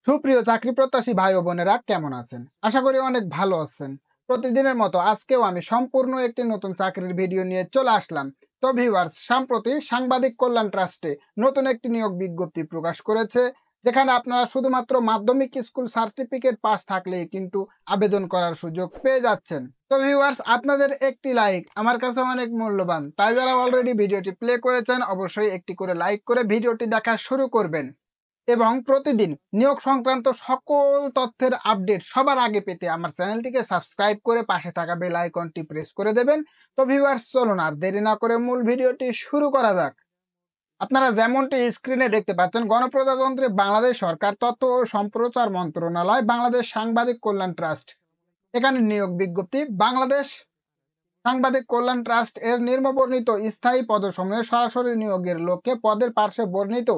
সুপ্রিয় চাকরি প্রত্যাশী ভাই ও বোনেরা কেমন আছেন? আশা করি অনেক ভালো আছেন। প্রতিদিনের মতো আজকেও আমি সম্পূর্ণ একটি নতুন চাকরির ভিডিও নিয়ে চলে আসলাম। তো ভিউয়ার্স, সম্প্রতি সাংবাদিক কল্যাণ ট্রাস্টে নতুন একটি নিয়োগ বিজ্ঞপ্তি প্রকাশ করেছে, যেখানে আপনারা শুধুমাত্র মাধ্যমিক স্কুল সার্টিফিকেট পাস থাকলেই কিন্তু আবেদন করার সুযোগ পেয়ে যাচ্ছেন। তো ভিউয়ার্স, আপনাদের একটি লাইক আমার কাছে অনেক মূল্যবান, তাই যারা অলরেডি ভিডিওটি প্লে করেছেন অবশ্যই একটি করে লাইক করে ভিডিওটি দেখা শুরু করবেন। এবং প্রতিদিন নিয়োগ সংক্রান্ত সকল তথ্যের আপডেট সবার আগে পেতে আমার চ্যানেলটিকে সাবস্ক্রাইব করে পাশে থাকা বেল আইকনটি প্রেস করে দেবেন। তো ভিউয়ার্স, চলুন আর দেরি না করে মূল ভিডিওটি শুরু করা যাক। আপনারা যেমনটি স্ক্রিনে দেখতে পাচ্ছেন, গণপ্রজাতন্ত্রী বাংলাদেশ সরকার তথ্য ও সম্প্রচার মন্ত্রণালয়, বাংলাদেশ সাংবাদিক কল্যাণ ট্রাস্ট, এখানে নিয়োগ বিজ্ঞপ্তি। বাংলাদেশ সাংবাদিক কল্যাণ ট্রাস্ট এর নিম্নবর্ণিত স্থায়ী পদসমূহে সরাসরি নিয়োগের লক্ষ্যে পদের পার্শ্বে বর্ণিত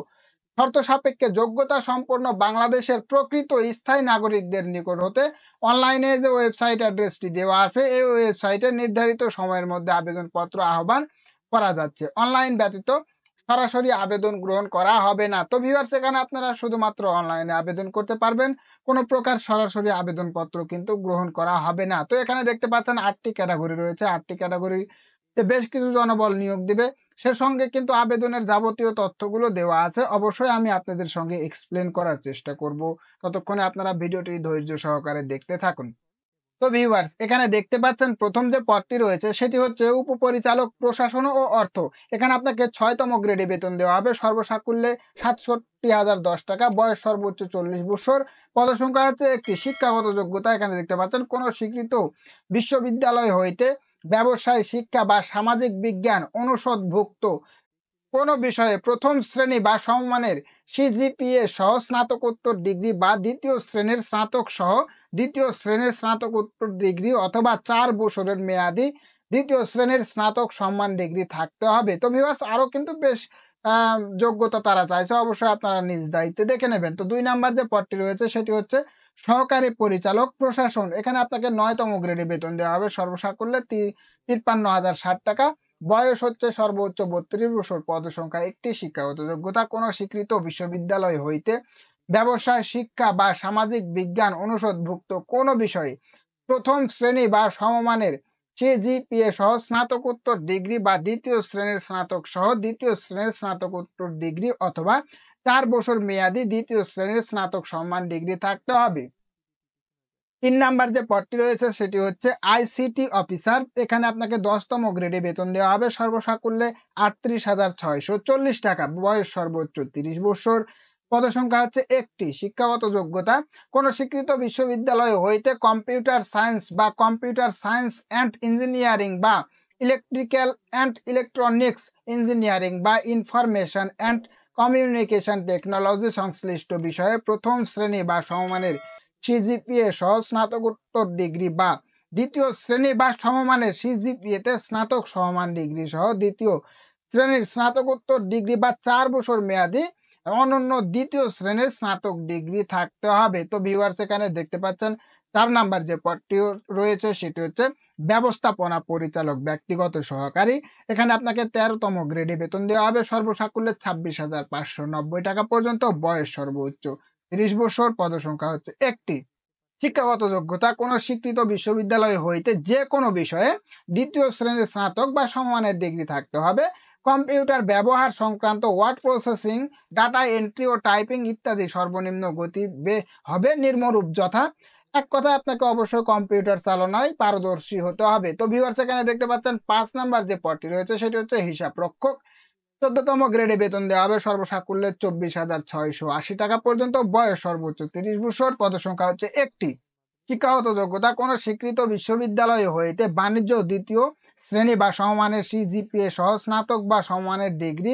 শর্ত সাপেক্ষে যোগ্যতা সম্পন্ন বাংলাদেশের প্রকৃত স্থায়ী নাগরিকদের নিকট হতে অনলাইনে যে ওয়েবসাইট অ্যাড্রেসটি দেওয়া আছে, এই ওয়েবসাইটে নির্ধারিত সময়ের মধ্যে আবেদনপত্র আহ্বান করা যাচ্ছে। অনলাইন ব্যতীত সরাসরি আবেদন গ্রহণ করা হবে না। তো ভিউয়ার্স, এখানে আপনারা শুধুমাত্র অনলাইনে আবেদন করতে পারবেন, কোনো প্রকার সরাসরি আবেদনপত্র কিন্তু গ্রহণ করা হবে না। তো এখানে দেখতে পাচ্ছেন 8টি ক্যাটাগরি রয়েছে। 8টি ক্যাটাগরি বেশ কিছু জনবল নিয়োগ দিবে, সে সঙ্গে কিন্তু আবেদনের যাবতীয় তথ্যগুলো দেওয়া আছে। অবশ্যই আমি আপনাদের সঙ্গে এক্সপ্লেন করার চেষ্টা করব, ততক্ষণে আপনারা ভিডিওটি ধৈর্য সহকারে দেখতে থাকুন। তো ভিউয়ার্স, এখানে দেখতে পাচ্ছেন প্রথম যে পদটি রয়েছে সেটি হচ্ছে উপপরিচালক প্রশাসন ও অর্থ। এখানে আপনাকে 6তম গ্রেডে বেতন দেওয়া হবে, সর্বসাকুল্যে ৬৭,০১০ টাকা, বয়স সর্বোচ্চ 40 বছর, পদসংখ্যা হচ্ছে একটি। শিক্ষাগত যোগ্যতা এখানে দেখতে পাচ্ছেন কোন স্বীকৃত বিশ্ববিদ্যালয় হইতে ব্যবসায় শিক্ষা বা সামাজিক বিজ্ঞান অনুষদভুক্ত কোনো বিষয়ে প্রথম শ্রেণী বা সমমানের সিজিপিএ সহ স্নাতকোত্তর ডিগ্রি বা দ্বিতীয় শ্রেণীর স্নাতক সহ দ্বিতীয় শ্রেণীর স্নাতকোত্তর ডিগ্রি অথবা 4 বছরের মেয়াদি দ্বিতীয় শ্রেণীর স্নাতক সম্মান ডিগ্রি থাকতে হবে। তো ভিউয়ার্স, আরো কিন্তু বেশ যোগ্যতা তারা চাইছে, অবশ্যই আপনারা নিজ দায়িত্বে দেখে নেবেন। তো 2 নাম্বার যে পদটি রয়েছে সেটি হচ্ছে সহকারী পরিচালক প্রশাসন। এখানে আপনাকে 9তম গ্রেডে বেতন দেওয়া হবে, সর্বসাকুল্যে 53,060 টাকা, বয়স হচ্ছে সর্বোচ্চ 32 বছর, পদসংখ্যা একটি, শিক্ষাগত যোগ্যতা কোনো স্বীকৃত বিশ্ববিদ্যালয় হইতে ব্যবসায় শিক্ষা বা সামাজিক বিজ্ঞান অনুষদভুক্ত কোনো বিষয়ে প্রথম শ্রেণী বা সমমানের সিজিপিএ সহ স্নাতকোত্তর ডিগ্রি বা দ্বিতীয় শ্রেণীর স্নাতক সহ দ্বিতীয় শ্রেণীর স্নাতকোত্তর ডিগ্রি অথবা 4 বছর মেয়াদি দ্বিতীয় শ্রেণীর স্নাতক সম্মান ডিগ্রি থাকতে হবে। 3 নাম্বার যে পদটি রয়েছে সেটি হচ্ছে আইসিটি অফিসার। এখানে আপনাকে 10তম গ্রেডে বেতন দেওয়া হবে, সর্বসাকুল্যে 38,640 টাকা, বয়স সর্বোচ্চ 30 বছর, পদসংখ্যা হচ্ছে একটি। শিক্ষাগত যোগ্যতা কোনো স্বীকৃত বিশ্ববিদ্যালয় হইতে কম্পিউটার সায়েন্স বা কম্পিউটার সায়েন্স অ্যান্ড ইঞ্জিনিয়ারিং বা ইলেকট্রিক্যাল অ্যান্ড ইলেকট্রনিক্স ইঞ্জিনিয়ারিং বা ইনফরমেশন অ্যান্ড কমিউনিকেশন টেকনোলজি সংশ্লিষ্ট বিষয়ে প্রথম শ্রেণী বা সমমানের সিজিপিএ সহ স্নাতকোত্তর ডিগ্রি বা দ্বিতীয় শ্রেণী বা সমমানের সিজিপিএতে স্নাতক সমমান ডিগ্রি সহ দ্বিতীয় শ্রেণীর স্নাতকোত্তর ডিগ্রি বা 4 বছর মেয়াদি অনন্য দ্বিতীয় শ্রেণীর স্নাতক ডিগ্রি থাকতে হবে। তো ভিউয়ার্স, এখানে দেখতে পাচ্ছেন 4 নাম্বার যে পদটি রয়েছে সেটি হচ্ছে ব্যবস্থাপনা পরিচালক ব্যক্তিগত সহকারী। এখানে আপনাকে 13তম গ্রেডে বেতন দেওয়া হবে, সর্বসাকুল্যে 26,590 টাকা পর্যন্ত, বয়স সর্বোচ্চ 30 বছর, পদসংখ্যা হচ্ছে একটি। শিক্ষাগত যোগ্যতা কোনো স্বীকৃত বিশ্ববিদ্যালয় হইতে যে কোনো বিষয়ে দ্বিতীয় শ্রেণীর স্নাতক বা সমমানের ডিগ্রি থাকতে হবে। কম্পিউটার ব্যবহার সংক্রান্ত ওয়ার্ড প্রসেসিং, ডাটা এন্ট্রি ও টাইপিং ইত্যাদি সর্বনিম্ন গতি হবে নিম্নরূপ যথা। এক কথায় আপনাকে অবশ্যই কম্পিউটার চালনায় পারদর্শী হতে হবে। তো ভিউয়ার্স, এখানে দেখতে পাচ্ছেন 5 নাম্বার যে পদটি রয়েছে সেটি হচ্ছে হিসাব রক্ষক। 14তম গ্রেডে বেতন দেওয়া হবে, সর্বসাকুল্যে 24,680 টাকা পর্যন্ত, বয়স সর্বোচ্চ 30 বছর, পদসংখ্যা হচ্ছে একটি। শিক্ষাগত যোগ্যতা কোনো স্বীকৃত বিশ্ববিদ্যালয় হইতে বাণিজ্য দ্বিতীয় শ্রেণী বা সমমানের সিজিপিএ সহ স্নাতক বা সমমানের ডিগ্রি।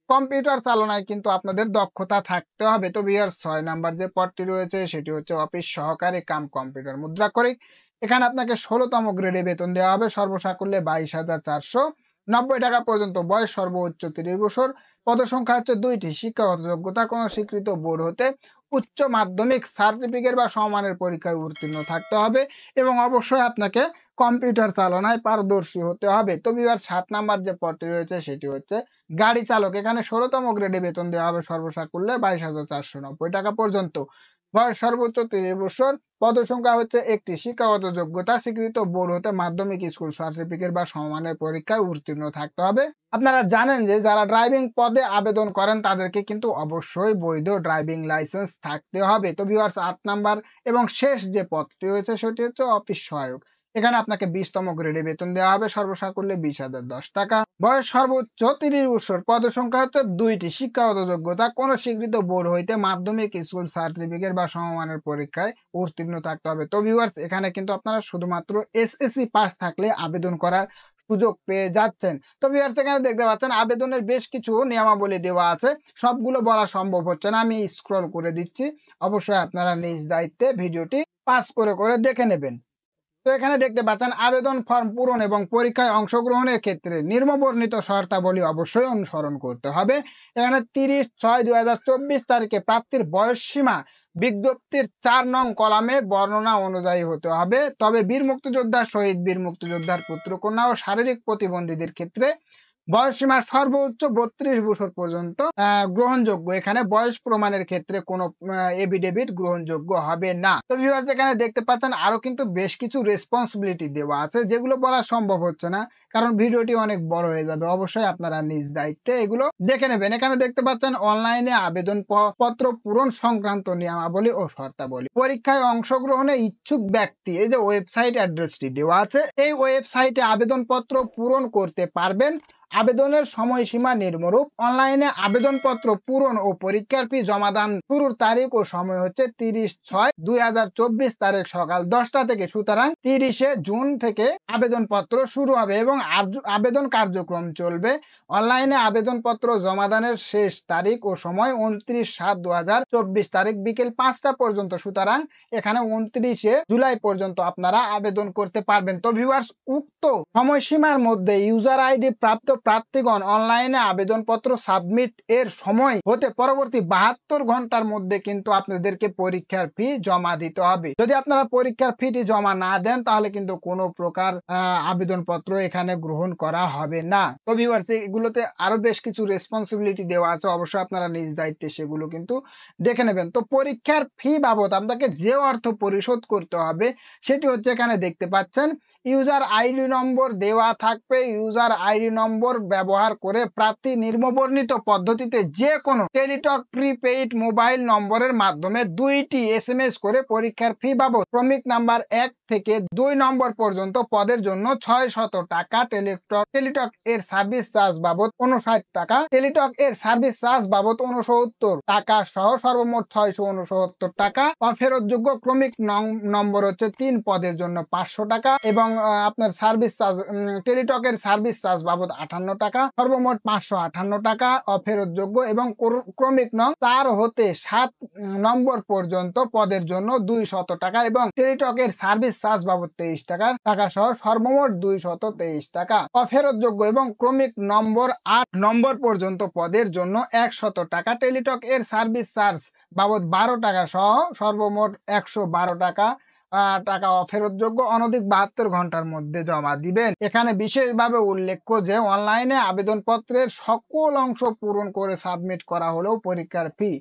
কম্পিউটার চালনায় কিন্তু আপনাদের দক্ষতা থাকতে হবে। তো ভিউয়ার্স, 6 নাম্বার যে পদটি রয়েছে সেটি হচ্ছে অফিস সহকারী কাম কম্পিউটার মুদ্রাক্ষরিক। এখানে আপনাকে 16তম গ্রেডে বেতন দেওয়া হবে, সর্বসাকুল্যে 22,490 টাকা পর্যন্ত, বয়স সর্বোচ্চ 30 বছর, পদসংখ্যা হচ্ছে 2টি। শিক্ষাগত যোগ্যতা কোনো স্বীকৃত বোর্ড হতে উচ্চ মাধ্যমিক সার্টিফিকেট বা সমমানের পরীক্ষায় উত্তীর্ণ থাকতে হবে এবং অবশ্যই আপনাকে কম্পিউটার চালনায় পারদর্শী হতে হবে। তো ভিউয়ার্স, 7 নাম্বার যে পদটি রয়েছে সেটি হচ্ছে গাড়ি চালক। এখানে 16তম গ্রেডে বেতন দেওয়া হবে, সর্বসাকুল্যে 22,490 টাকা পর্যন্ত, বয়স সর্বোচ্চ 30 বছর। পদসংখ্যা হচ্ছে একটি। শিক্ষাগত যোগ্যতা স্বীকৃত বোর্ড হতে মাধ্যমিক স্কুল সার্টিফিকেট বা সমমানের পরীক্ষায় উত্তীর্ণ থাকতে হবে। আপনারা জানেন যে যারা ড্রাইভিং পদে আবেদন করেন তাদেরকে কিন্তু অবশ্যই বৈধ ড্রাইভিং লাইসেন্স থাকতে হবে। তো ভিউয়ার্স 8 নাম্বার এবং শেষ যে পদটি হয়েছে সেটি হচ্ছে অফিস সহায়ক। এখানে আপনাকে 20তম গ্রেডে বেতন দেওয়া হবে, সর্বসাকুল্যে 20,010 টাকা। বয়স সর্বোচ্চ 30 বছর। পদসংখ্যা হচ্ছে 2টি। শিক্ষাগত যোগ্যতা কোন স্বীকৃত বোর্ড হইতে মাধ্যমিক স্কুল সার্টিফিকেট বা সমমানের পরীক্ষায় উত্তীর্ণ থাকতে হবে। তো ভিউয়ার্স এখানে কিন্তু আপনারা শুধুমাত্র এসএসসি পাস থাকলে আবেদন করার সুযোগ পেয়ে যাচ্ছেন। তো ভিউয়ার্স এখানে দেখতে পাচ্ছেন আবেদনের বেশ কিছু নিয়মাবলী দেওয়া আছে, সবগুলো বলা সম্ভব হচ্ছে না, আমি স্ক্রল করে দিচ্ছি। অবশ্যই আপনারা নিজ দায়িত্বে ভিডিওটি পাস করে করে দেখে নেবেন। তো এখানে দেখতে পাচ্ছেন আবেদন ফর্ম পূরণ এবং পরীক্ষায় অংশগ্রহণের ক্ষেত্রে নিম্নবর্ণিত শর্তাবলী অবশ্যই অনুসরণ করতে হবে। এখানে 30/6/2024 তারিখে প্রার্থীর বয়স সীমা বিজ্ঞপ্তির 4 নং কলামের বর্ণনা অনুযায়ী হতে হবে। তবে বীর মুক্তিযোদ্ধা, শহীদ বীর মুক্তিযোদ্ধার পুত্রকন্যা ও শারীরিক প্রতিবন্ধীদের ক্ষেত্রে বয়সসীমা সর্বোচ্চ 32 বছর পর্যন্ত গ্রহণযোগ্য। এখানে বয়স প্রমাণের ক্ষেত্রে কোনো এফিডেভিট গ্রহণযোগ্য হবে না। তো ভিউয়ার্স এখানে দেখতে পাচ্ছেন আরো কিন্তু বেশ কিছু রেসপন্সিবিলিটি দেওয়া আছে, যেগুলো বলা সম্ভব হচ্ছে না কারণ ভিডিওটি অনেক বড় হয়ে যাবে। অবশ্যই আপনারা নিজ দায়িত্বে এগুলো দেখে নেবেন। এখানে দেখতে পাচ্ছেন অনলাইনে আবেদন পত্র পূরণ সংক্রান্ত নিয়মাবলী ও শর্তাবলী। পরীক্ষায় অংশগ্রহণে ইচ্ছুক ব্যক্তি, এই যে ওয়েবসাইট অ্যাড্রেসটি দেওয়া আছে, এই ওয়েবসাইটে আবেদনপত্র পূরণ করতে পারবেন। আবেদনের সময়সীমা নিম্নরূপ। অনলাইনে আবেদনপত্র পূরণ ও পরীক্ষার ফি জমাদান শুরুর তারিখ ও সময় হচ্ছে 30/6/2024 তারিখ সকাল 10টা থেকে। সুতরাং 30শে জুন থেকে আবেদনপত্র শুরু হবে এবং আবেদন কার্যক্রম চলবে। অনলাইনে আবেদনপত্র জমাদানের শেষ তারিখ ও সময় 29/7/2024 তারিখ বিকেল 5টা পর্যন্ত। সুতরাং এখানে 29শে জুলাই পর্যন্ত আপনারা আবেদন করতে পারবেন। তো ভিউয়ার্স উক্ত সময়সীমার মধ্যে ইউজার আইডি প্রাপ্ত প্রার্থীগণ অনলাইনে আবেদনপত্র সাবমিট এর সময় হতে পরবর্তী 72 ঘন্টার মধ্যে কিন্তু আপনাদেরকে পরীক্ষার ফি জমা দিতে হবে। যদি আপনারা পরীক্ষার ফিটি জমা না দেন তাহলে কিন্তু কোনো প্রকার আবেদনপত্র এখানে গ্রহণ করা হবে না। তো ভিউয়ার্স এগুলোতে আরো বেশ কিছু রেসপন্সিবিলিটি দেওয়া আছে, অবশ্যই আপনারা নিজ দায়িত্বে সেগুলো কিন্তু দেখে নেবেন। তো পরীক্ষার ফি বাবদ আপনাকে যে অর্থ পরিশোধ করতে হবে সেটি হচ্ছে এখানে দেখতে পাচ্ছেন ইউজার আইডি নম্বর দেওয়া থাকবে। ইউজার আইডি নম্বর ব্যবহার করে প্রার্থী নিম্নবর্ণিত পদ্ধতিতে যে কোনো টেলিটক প্রিপেইড মোবাইল নম্বরের মাধ্যমে 2টি SMS করে পরীক্ষার ফি বাবদ ক্রমিক নাম্বার 1 থেকে 2 নম্বর পর্যন্ত পদের জন্য 600 টাকা, টেলিটক এর সার্ভিস চার্জ বাবদ 59 টাকা, টেলিটক এর সার্ভিস চার্জ বাবদ 69 টাকা সহ সর্বমোট 669 টাকা। অফেরতযোগ্য ক্রমিক নম্বর হচ্ছে 3 পদের জন্য 500 টাকা এবং আপনার সার্ভিস চার্জ টেলিটকের সার্ভিস চার্জ বাবদ 58 টাকা, সর্বমোট 558 টাকা অফেরতযোগ্য এবং ক্রমিক নং 4 হতে 7 নম্বর পর্যন্ত পদের জন্য 200 টাকা এবং টেলিটকের সার্ভিস চার্জ বাবদ 23 টাকা সহ সর্বমোট 223 টাকা অফেরতযোগ্য এবং ক্রমিক নম্বর 8 নম্বর পর্যন্ত পদের জন্য 100 টাকা, টেলিটক এর সার্ভিস চার্জ বাবদ 12 টাকা সহ সর্বমোট 112 টাকা অফেরতযোগ্য। অনধিক 72 ঘন্টার মধ্যে জমা দিবেন। এখানে বিশেষভাবে উল্লেখ্য যে অনলাইনে আবেদনপত্রের সকল অংশ পূরণ করে সাবমিট করা হলেও পরীক্ষার ফি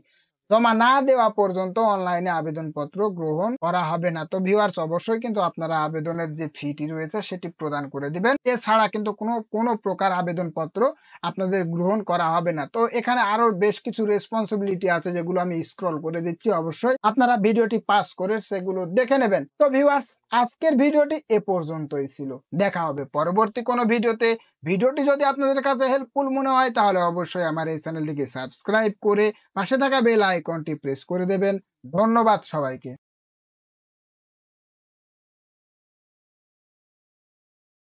জমা না দেওয়া পর্যন্ত অনলাইনে আবেদনপত্র গ্রহণ করা হবে না। তো ভিউয়ার্স অবশ্যই কিন্তু আপনারা আবেদনের যে ফিটি রয়েছে সেটি প্রদান করে দিবেন, এছাড়া কিন্তু কোনো প্রকার আবেদনপত্র আপনাদের গ্রহণ করা হবে না। তো এখানে আরো বেশ কিছু রেসপন্সিবিলিটি আছে যেগুলো আমি স্ক্রল করে দিচ্ছি, অবশ্যই আপনারা ভিডিওটি পাস করে সেগুলো দেখে নেবেন। তো ভিউয়ার্স আজকের ভিডিওটি এ পর্যন্তই ছিল, দেখা হবে পরবর্তী কোনো ভিডিওতে। ভিডিওটি যদি আপনাদের কাছে হেল্পফুল মনে হয় তাহলে অবশ্যই আমার এই চ্যানেলটিকে সাবস্ক্রাইব করে পাশে থাকা বেল আইকনটি প্রেস করে দেবেন। ধন্যবাদ সবাইকে।